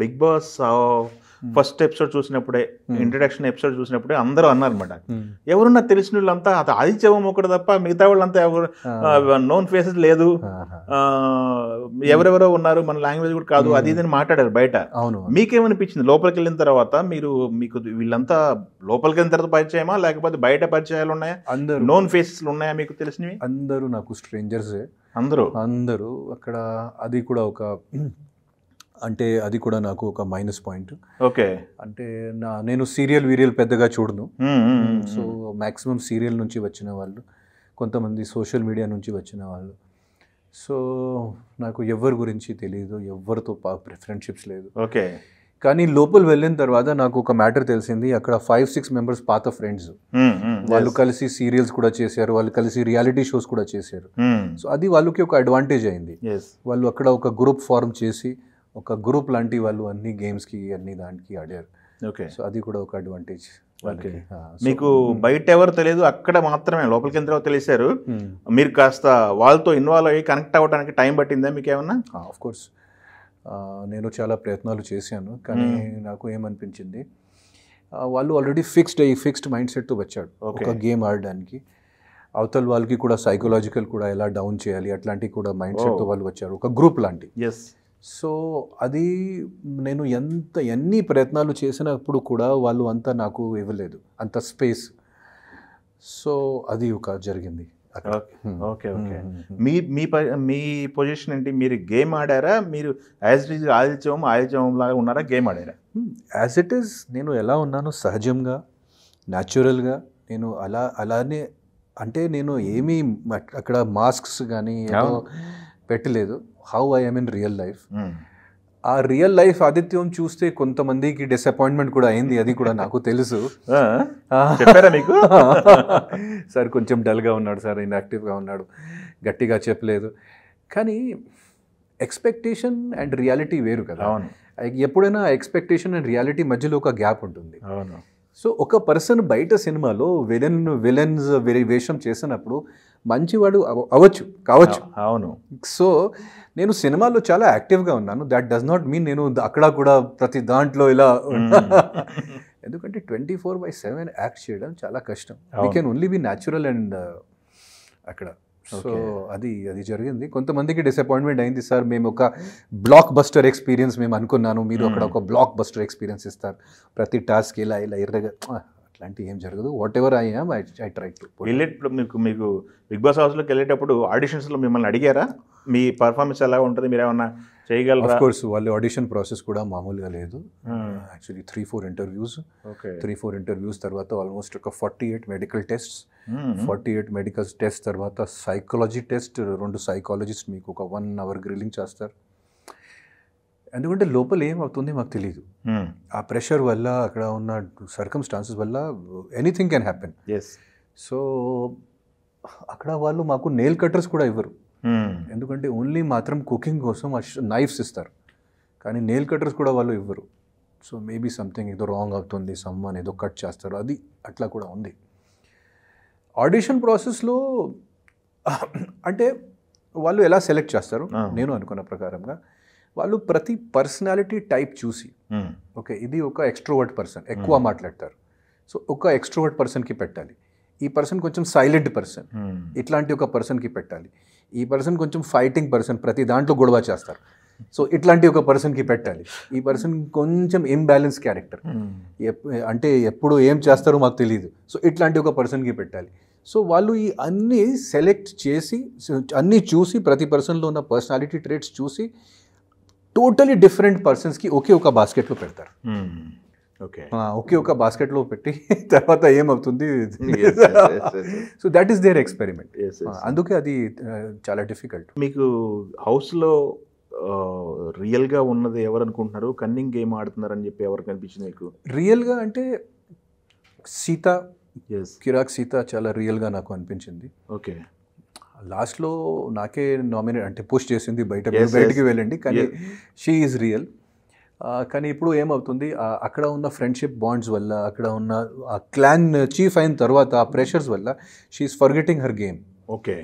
Big boss first episode చూసినప్పుడే, introduction episode చూసినప్పుడే అందరూ అన్నారనమాట, ఎవరున్నా తెలిసిన వాళ్ళంతా అది ఆదిత్యవం ఒకటి తప్ప మిగతా వాళ్ళంతా ఎవరు నోన్ ఫేసెస్ లేదు, ఎవరెవరో ఉన్నారు, మన లాంగ్వేజ్ కూడా కాదు, అది ఇదని మాట్లాడారు బయట. మీకేమనిపించింది లోపలికి వెళ్ళిన తర్వాత? మీకు వీళ్ళంతా లోపలికి వెళ్ళిన తర్వాత పరిచయమా, లేకపోతే బయట పరిచయాలు ఉన్నాయా, నోన్ ఫేసెస్ ఉన్నాయా మీకు తెలిసినవి? అందరూ నాకు స్ట్రేంజర్సే, అందరూ అక్కడ. అది కూడా అంటే అది కూడా నాకు ఒక మైనస్ పాయింట్. ఓకే, అంటే నేను సీరియల్ పెద్దగా చూడను. సో మ్యాక్సిమం సీరియల్ నుంచి వచ్చిన వాళ్ళు, కొంతమంది సోషల్ మీడియా నుంచి వచ్చిన వాళ్ళు. సో నాకు ఎవరి గురించి తెలియదు, ఎవరితో ఫ్రెండ్షిప్స్ లేదు. ఓకే, కానీ లోపల వెళ్ళిన తర్వాత నాకు ఒక మ్యాటర్ తెలిసింది. అక్కడ 5-6 మెంబర్స్ పాత ఫ్రెండ్స్, వాళ్ళు కలిసి సీరియల్స్ కూడా చేశారు, వాళ్ళు కలిసి రియాలిటీ షోస్ కూడా చేశారు. సో అది వాళ్ళకి ఒక అడ్వాంటేజ్ అయింది. వాళ్ళు అక్కడ ఒక గ్రూప్ ఫార్మ్ చేసి, ఒక గ్రూప్ లాంటి వాళ్ళు అన్ని గేమ్స్కి అన్ని దానికి ఆడారు. ఓకే, సో అది కూడా ఒక అడ్వాంటేజ్. మీకు బయట ఎవరు తెలియదు, అక్కడ మాత్రమే లోపలికి ఎంత తెలిసారు. మీరు కాస్త వాళ్ళతో ఇన్వాల్వ్ అయ్యి కనెక్ట్ అవ్వడానికి టైం పట్టిందా మీకు ఏమన్నా? ఆఫ్ కోర్స్ నేను చాలా ప్రయత్నాలు చేశాను, కానీ నాకు ఏమనిపించింది, వాళ్ళు ఆల్రెడీ ఫిక్స్డ్ మైండ్ సెట్తో వచ్చాడు ఒక గేమ్ ఆడడానికి. అవతల వాళ్ళకి కూడా సైకలాజికల్ కూడా ఎలా డౌన్ చేయాలి అట్లాంటివి కూడా మైండ్ సెట్తో వాళ్ళు వచ్చారు, ఒక గ్రూప్ లాంటి. సో అది నేను ఎన్ని ప్రయత్నాలు చేసినప్పుడు కూడా వాళ్ళు అంతా నాకు ఇవ్వలేదు అంత స్పేస్. సో అది ఒక జరిగింది. ఓకే, మీ పొజిషన్ ఏంటి? మీరు గేమ్ ఆడారా? మీరు యాజ్ ఇట్ ఈజ్ ఆదిత్యం లాగా ఉన్నారా? గేమ్ ఆడారా? యాజ్ ఇట్ ఈజ్ నేను ఎలా ఉన్నాను, సహజంగా, న్యాచురల్గా నేను అలానే. అంటే నేను ఏమీ అక్కడ మాస్క్స్ కానీ ఏదో పెట్టలేదు. How I M in real life. ఆ రియల్ లైఫ్ ఆదిత్యం చూస్తే కొంతమందికి డిసప్పాయింట్మెంట్ కూడా అయింది, అది కూడా నాకు తెలుసు. చెప్పారా మీకు? సార్ కొంచెం డల్గా ఉన్నాడు సార్, ఇన్యాక్టివ్గా ఉన్నాడు, గట్టిగా చెప్పలేదు. కానీ ఎక్స్పెక్టేషన్ అండ్ రియాలిటీ వేరు కదా. ఎప్పుడైనా ఎక్స్పెక్టేషన్ అండ్ రియాలిటీ మధ్యలో ఒక గ్యాప్ ఉంటుంది. సో ఒక పర్సన్ బయట సినిమాలో విలన్స్ వేషం చేసినప్పుడు మంచివాడు కావచ్చు. అవును. సో నేను సినిమాలో చాలా యాక్టివ్గా ఉన్నాను. దట్ డస్ నాట్ మీన్ నేను అక్కడ కూడా ప్రతి దాంట్లో ఇలా ఎందుకంటే 24/7 యాక్ట్ చేయడం చాలా కష్టం. We can only be natural and అక్కడ. సో అది జరిగింది. కొంతమందికి డిసప్పాయింట్మెంట్ అయింది, సార్ మేము ఒక బ్లాక్ బస్టర్ ఎక్స్పీరియన్స్ మేము అనుకున్నాను, మీరు అక్కడ ఒక బ్లాక్ బస్టర్ ఎక్స్పీరియన్స్ ఇస్తారు, ప్రతి టాస్క్ ఇలా ఎర్రగా. అట్లాంటి ఏం జరగదు. What ever I try to. మీకు బిగ్ బాస్ హౌస్లోకి వెళ్ళేటప్పుడు ఆడిషన్స్లో మిమ్మల్ని అడిగారా మీ పర్ఫార్మెన్స్ ఎలా ఉంటుంది, మీరు ఏమన్నా చేయగలరా? ఆఫ్ కోర్స్ వాళ్ళు ఆడిషన్ ప్రాసెస్ కూడా మామూలుగా లేదు. Actually 3-4 interviews. 3-4 ఇంటర్వ్యూస్ తర్వాత ఆల్మోస్ట్ ఒక 48 మెడికల్ టెస్ట్స్. 48 మెడికల్ టెస్ట్ తర్వాత సైకాలజీ టెస్ట్, 2 సైకాలజిస్ట్ మీకు ఒక 1 hour గ్రిల్లింగ్ చేస్తారు. ఎందుకంటే లోపల ఏమవుతుంది మాకు తెలియదు. ఆ ప్రెషర్ వల్ల, అక్కడ ఉన్న సర్కమ్స్టాన్సెస్ వల్ల ఎనీథింగ్ కెన్ హ్యాపెన్. సో అక్కడ వాళ్ళు మాకు నెయిల్ కట్టర్స్ కూడా ఇవ్వరు, ఎందుకంటే ఓన్లీ మాత్రం కుకింగ్ కోసం నైఫ్స్ ఇస్తారు, కానీ నెయిల్ కట్టర్స్ కూడా వాళ్ళు ఇవ్వరు. సో మేబీ సంథింగ్ ఏదో రాంగ్ అవుతుంది, సమ్వన్ ఏదో కట్ చేస్తారు, అది అట్లా కూడా ఉంది. ఆడిషన్ ప్రాసెస్లో అంటే వాళ్ళు ఎలా సెలెక్ట్ చేస్తారు, నేను అనుకున్న ప్రకారంగా వాళ్ళు ప్రతి పర్సనాలిటీ టైప్ చూసి, ఓకే ఇది ఒక ఎక్స్ట్రోవర్ట్ పర్సన్, ఎక్కువ మాట్లాడతారు, సో ఒక ఎక్స్ట్రోవర్ట్ పర్సన్కి పెట్టాలి. ఈ పర్సన్ కొంచెం సైలెంట్ పర్సన్, ఇట్లాంటి ఒక పర్సన్కి పెట్టాలి. ఈ పర్సన్ కొంచెం ఫైటింగ్ పర్సన్, ప్రతి దాంట్లో గొడవ చేస్తారు, సో ఇట్లాంటి ఒక పర్సన్కి పెట్టాలి. ఈ పర్సన్ కొంచెం ఇంబ్యాలెన్స్ క్యారెక్టర్, అంటే ఎప్పుడు ఏం చేస్తారో మాకు తెలియదు, సో ఇట్లాంటి ఒక పర్సన్కి పెట్టాలి. సో వాళ్ళు ఈ అన్నీ సెలెక్ట్ చేసి, అన్నీ చూసి, ప్రతి పర్సన్లో ఉన్న పర్సనాలిటీ ట్రేట్స్ చూసి టోటలీ డిఫరెంట్ పర్సన్స్కి ఒకే ఒక బాస్కెట్లో పెడతారు. ఒకే ఒక బాస్కెట్లో పెట్టి తర్వాత ఏమవుతుంది, so that is their experiment. అందుకే అది చాలా డిఫికల్ట్. మీకు హౌస్లో రియల్గా ఉన్నది ఎవరు అనుకుంటున్నారు, కన్నింగ్ గేమ్ ఆడుతున్నారని చెప్పి ఎవరు కనిపించింది మీకు? రియల్గా అంటే సీత, కిరాక్ సీత చాలా రియల్గా నాకు అనిపించింది. ఓకే, లాస్ట్లో నాకే నామినేట్ అంటే పుష్ చేసింది బయటికి వెళ్ళండి, కానీ షీ ఈజ్ రియల్. కానీ ఇప్పుడు ఏమవుతుంది, అక్కడ ఉన్న ఫ్రెండ్షిప్ బాండ్స్ వల్ల, అక్కడ ఉన్న ఆ క్లాన్ చీఫ్ అయిన తర్వాత ఆ ప్రెషర్స్ వల్ల she is forgetting her game. Okay,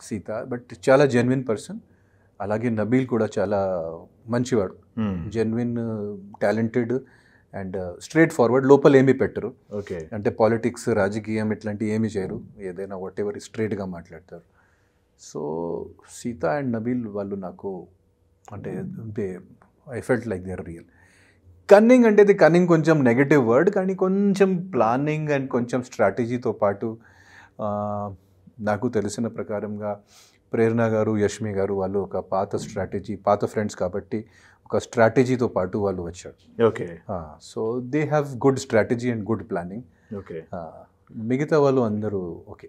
Sita but చాలా జెన్యున్ పర్సన్. అలాగే నబీల్ కూడా చాలా మంచివాడు, genuine, talented and straight forward, లోపల ఏమీ పెట్టరు. ఓకే, అంటే పాలిటిక్స్, రాజకీయం ఇట్లాంటివి ఏమీ చేయరు, ఏదైనా వాట్ ఎవర్ స్ట్రేట్గా మాట్లాడతారు. సో సీత అండ్ నబీల్ వాళ్ళు నాకు అంటే I felt like they are real. Cunning అంటే ఇది కన్నింగ్ కొంచెం నెగటివ్ వర్డ్, కానీ కొంచెం ప్లానింగ్ అండ్ కొంచెం స్ట్రాటజీతో పాటు నాకు తెలిసిన ప్రకారంగా ప్రేరణ గారు, యష్మి గారు వాళ్ళు ఒక పాత ఫ్రెండ్స్ కాబట్టి ఒక స్ట్రాటజీతో పాటు వాళ్ళు వచ్చారు. Okay, so they have good strategy and good planning. Okay, మిగతా వాళ్ళు అందరూ ఓకే.